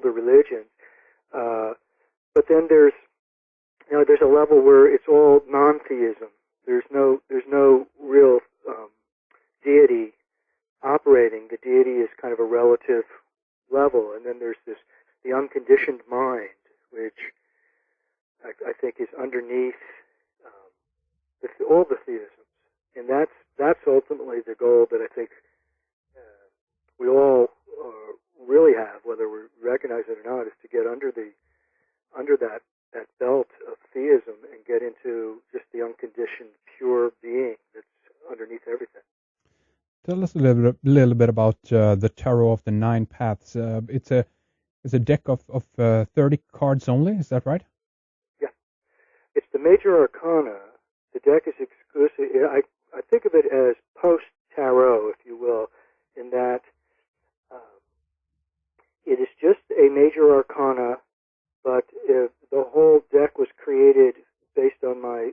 the religions. But then there's a level where it's all non-theism. There's no real deity operating. The deity is kind of a relative level, and then there's the unconditioned mind, which I think is underneath all the theisms, and that's ultimately the goal that I think we all really have, whether we recognize it or not, is to get under that belt of theism and get into just the unconditioned, pure being that's underneath everything. Tell us a little bit about the Tarot of the Nine Paths. It's a deck of 30 cards only. Is that right? Yeah, it's the major arcana. The deck is exclusive. I think of it as post-tarot, if you will, in that it is just a major arcana, but the whole deck was created based on my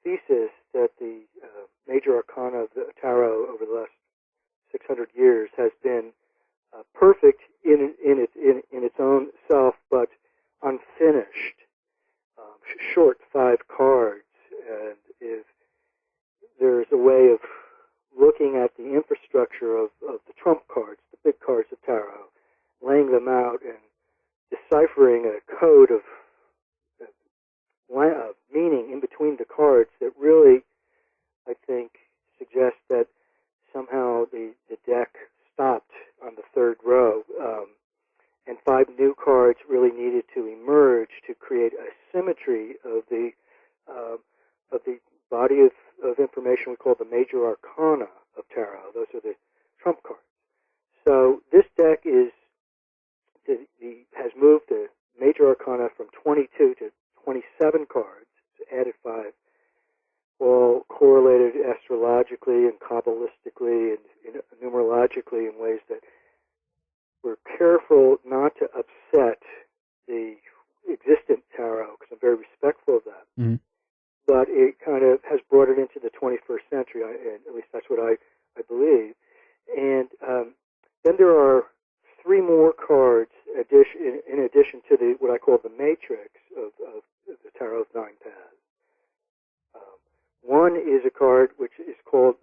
thesis that the major arcana of the tarot over the last 600 years has been perfect in its own self, but unfinished. Short 5 cards, and if there's a way of looking at the infrastructure of the trump cards, the big cards of tarot, laying them out and deciphering a code of meaning in between the cards that really, I think, suggests that somehow the deck stopped on the third row, and 5 new cards really needed to emerge to create a symmetry of the body of information we call the major arcana of tarot. Those are the trump cards. So this deck has moved the major arcana from 22 to 27 cards. It's added 5, all correlated astrologically and kabbalistically and numerologically in ways that we're careful not to upset the existent tarot, because I'm very respectful of that. Mm-hmm. But it kind of has brought it into the 21st century, and at least that's what I believe. And then there are 3 more cards in addition to what I call the matrix of the Tarot of Nine Paths. One is a card which is called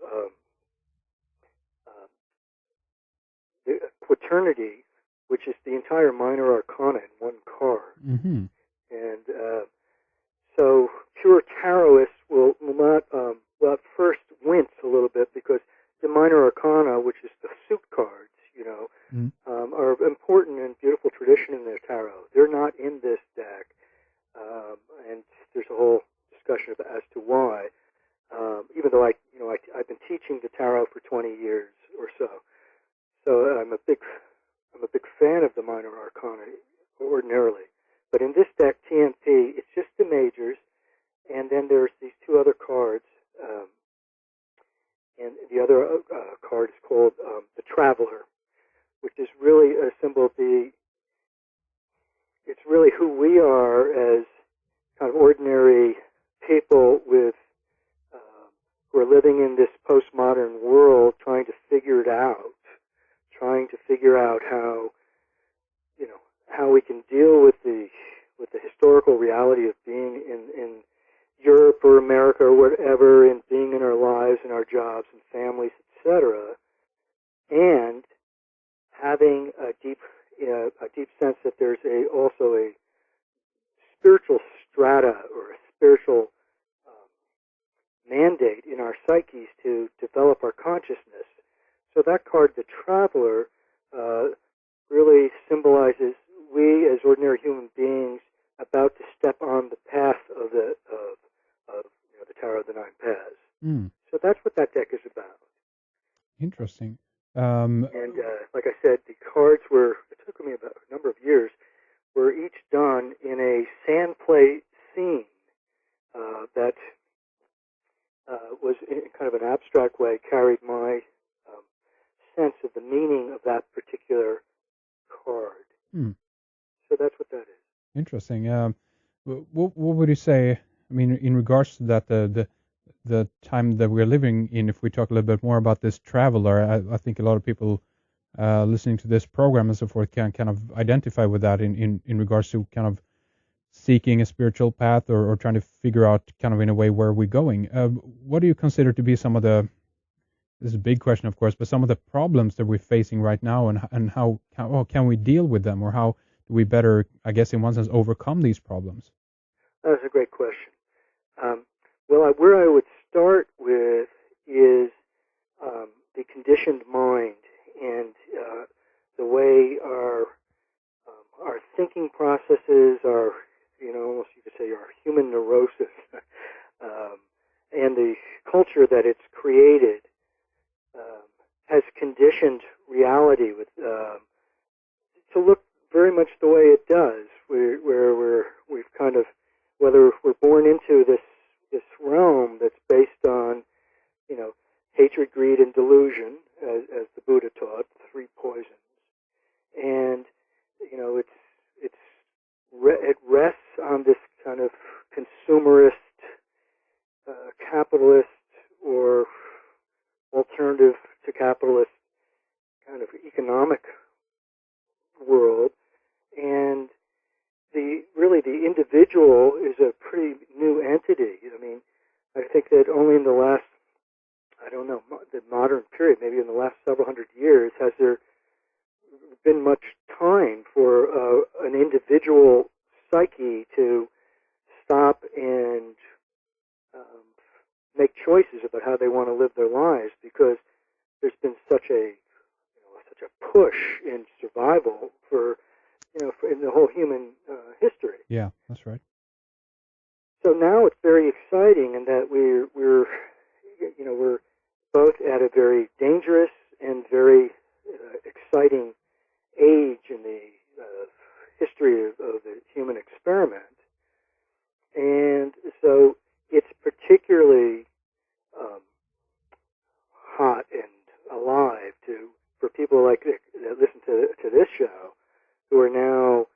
the Quaternity, which is the entire minor arcana in one card. Mm-hmm. And so pure tarotists will not at first wince a little bit, because the minor arcana, which is the suit cards, are important and beautiful tradition in their tarot. They're not in this deck, and there's a whole discussion as to why. Even though I've been teaching the tarot for 20 years or so, so I'm a big fan of the minor arcana ordinarily. But in this deck, TNP, it's just the majors, and then there's these 2 other cards, and the other card is called the Traveler, which is really a symbol of it's really who we are as kind of ordinary people with who are living in this postmodern world, trying to figure out how we can deal with the historical reality of being in Europe or America or whatever, and being in our lives and our jobs and families, etc., and having a deep sense that there's also a spiritual strata or a spiritual mandate in our psyches to develop our consciousness. So that card, the Traveler, really symbolizes we as ordinary human beings about to step on the path of the Tarot of the Nine Paths. Mm. So that's what that deck is about. Interesting. And like I said, the cards it took me about a number of years, were each done in a sand play scene that was in kind of an abstract way, carried my sense of the meaning of that particular card. Mm. So that's what that is. Interesting. What would you say, I mean, in regards to that, the time that we're living in, if we talk a little bit more about this Traveler, I think a lot of people listening to this program and so forth can kind of identify with that in regards to kind of seeking a spiritual path or trying to figure out kind of in a way where we're going. What do you consider to be some of the, this is a big question, of course, but some of the problems that we're facing right now, and how can we deal with them, or how do we better, I guess, in one sense, overcome these problems? That's a great question. Well, where I would start with is the conditioned mind and the way our thinking processes, our, almost you could say our human neurosis, and the culture that it's created has conditioned reality with to look very much the way it does, where we've kind of, whether we're born into this realm that's based on, hatred, greed, and delusion, as the Buddha taught, the three poisons, and it rests on this kind of consumerist, capitalist, or alternative to capitalist kind of economic world, and the individual is a pretty new entity. I mean, I think that only in the last, the modern period, maybe in the last several hundred years, has there been much time for an individual psyche to stop and make choices about how they want to live their lives, because there's been such a push in survival for in the whole human history. Yeah, that's right. So now it's very exciting in that we're both at a very dangerous and very exciting age in the history of the human experiment, and so it's particularly hot and alive for people like that listen to this show, who are now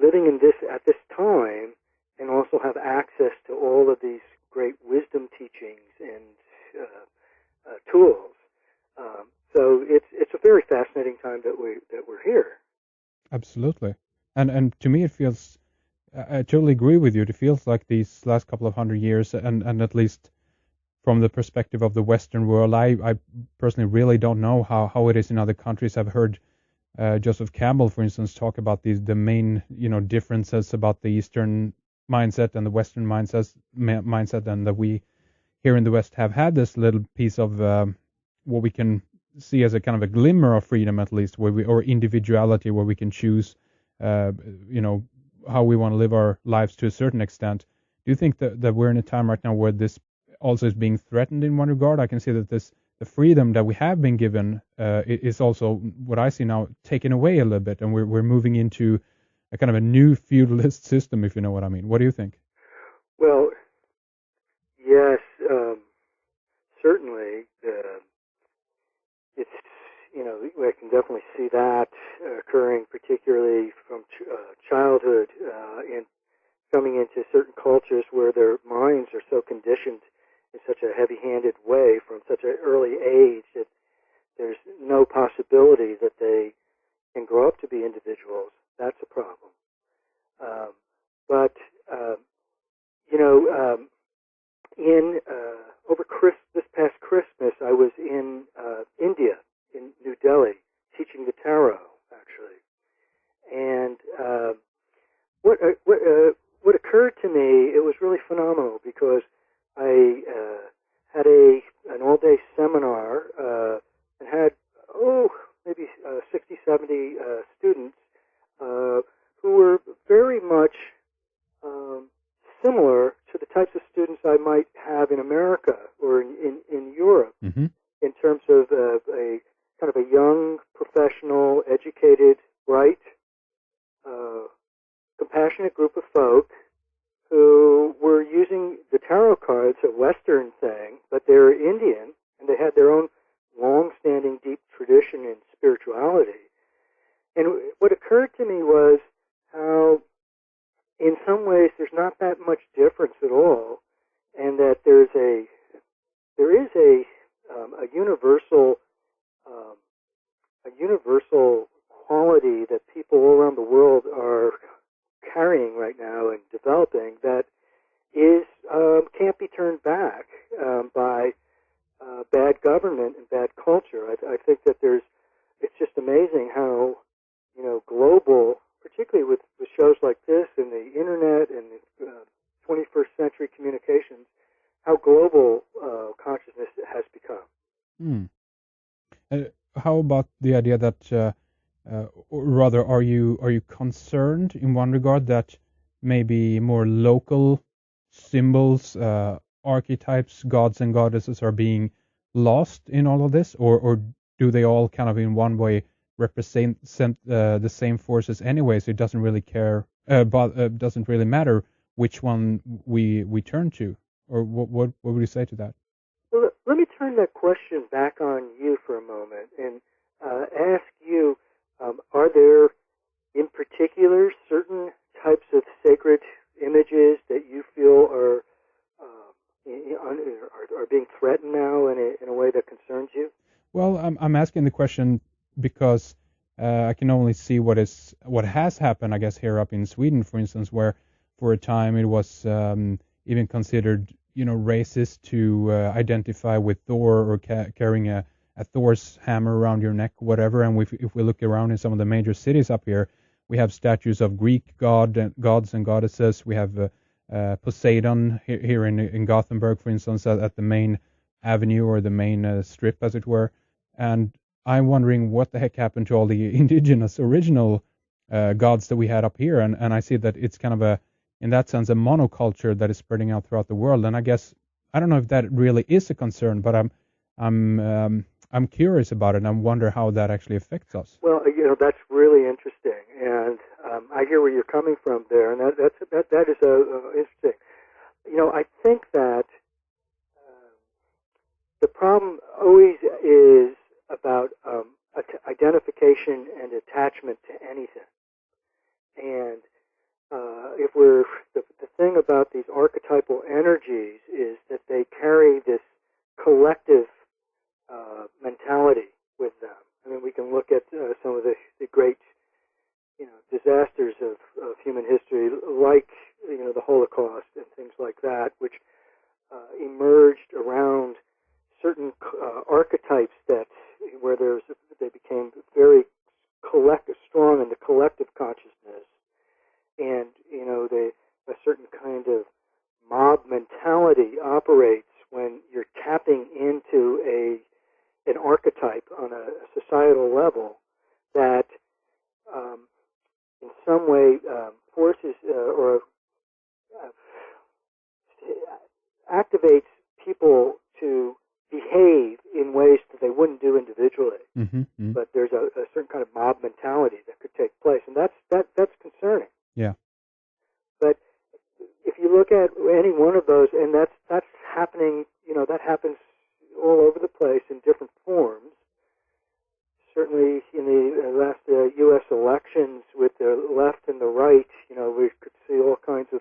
living in this at this time, and also have access to all of these great wisdom teachings and tools. So it's a very fascinating time that we're here. Absolutely, and to me it feels, I totally agree with you. It feels like these last couple of 100 years, and at least from the perspective of the Western world, I personally really don't know how it is in other countries. I've heard Joseph Campbell, for instance, talk about the main differences about the Eastern mindset and the Western mindset, and that we here in the West have had this little piece of what we can see as a kind of a glimmer of freedom, at least, or individuality, where we can choose, how we want to live our lives to a certain extent. Do you think that we're in a time right now where this also is being threatened in one regard? I can see that the freedom that we have been given is also, what I see now, taken away a little bit, and we're moving into a kind of a new feudalist system, if you know what I mean. What do you think? Well, yes, certainly. It's I can definitely see that occurring, particularly from childhood, and coming into certain cultures where their minds are so conditioned in such a heavy-handed way from such an early age that there's no possibility that they can grow up to be individuals. That's a problem. But in over this past Christmas, I was in India, in New Delhi, teaching the tarot, actually. And what occurred to me, it was really phenomenal, because I had an all-day seminar and had maybe 60, 70 students who were very much similar to the types of students I might have in America or in Europe, Mm-hmm. in terms of a kind of a young, professional, educated, bright, compassionate group of folk who were using the tarot cards, a Western thing, but they were Indian, and they had their own long-standing, deep tradition in spirituality. And what occurred to me was how, in some ways, there's not that much difference at all, and that there is a universal universal quality that people all around the world are carrying right now and developing that is can't be turned back by bad government and bad culture. I think that it's just amazing how, global, particularly with shows like this and the internet and 21st century communications, how global consciousness has become. How about the idea that, or rather, are you concerned in one regard that maybe more local symbols, archetypes, gods and goddesses are being lost in all of this, or do they all kind of in one way represent the same forces anyway? So it doesn't really doesn't really matter which one we turn to, or what would you say to that? Well, let me turn that question back on you for a moment and ask you: are there, in particular, certain types of sacred images that you feel are being threatened now in a way that concerns you? Well, I'm asking the question because I can only see what has happened, I guess, here up in Sweden, for instance, where for a time it was even considered, racist to identify with Thor or carrying a Thor's hammer around your neck, whatever. And if we look around in some of the major cities up here, we have statues of Greek gods and goddesses. We have Poseidon here in Gothenburg, for instance, at the main avenue or the main strip, as it were. And I'm wondering what the heck happened to all the indigenous original gods that we had up here. And I see that it's kind of in that sense, a monoculture that is spreading out throughout the world. And I guess I don't know if that really is a concern, but I'm curious about it, and I wonder how that actually affects us. Well, that's really interesting, and I hear where you're coming from there, and that is interesting. I think that the problem always is about identification and attachment to anything, and if the thing about these archetypal energies is that they carry this collective mentality with them. I mean, we can look at some of the great, disasters of human history, like the Holocaust and things like that, which emerged around certain archetypes where they became very strong in the collective consciousness, and a certain kind of mob mentality operates when you're tapping into an archetype on a societal level that in some way forces or activates people to behave in ways that they wouldn't do individually. Mm-hmm. But there's a certain kind of mob mentality that could take place, and that's concerning. Yeah. But if you look at any one of those, and that's happening, that happens all over the place in different forms. Certainly in the last U.S. elections with the left and the right, we could see all kinds of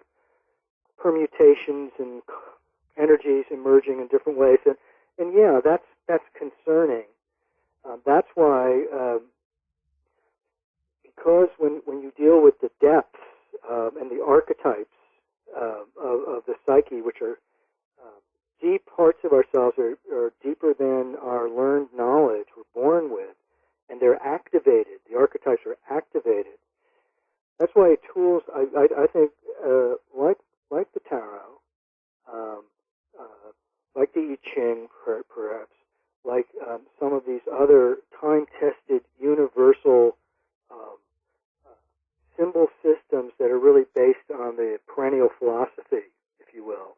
permutations and energies emerging in different ways. And yeah, that's concerning. That's why, because when you deal with the depths and the archetypes of the psyche, which are deep parts of ourselves, are deeper than our learned knowledge we're born with, and they're activated. The archetypes are activated. That's why tools, I think, like the tarot, like the I Ching, perhaps, like some of these other time-tested, universal symbol systems that are really based on the perennial philosophy, if you will,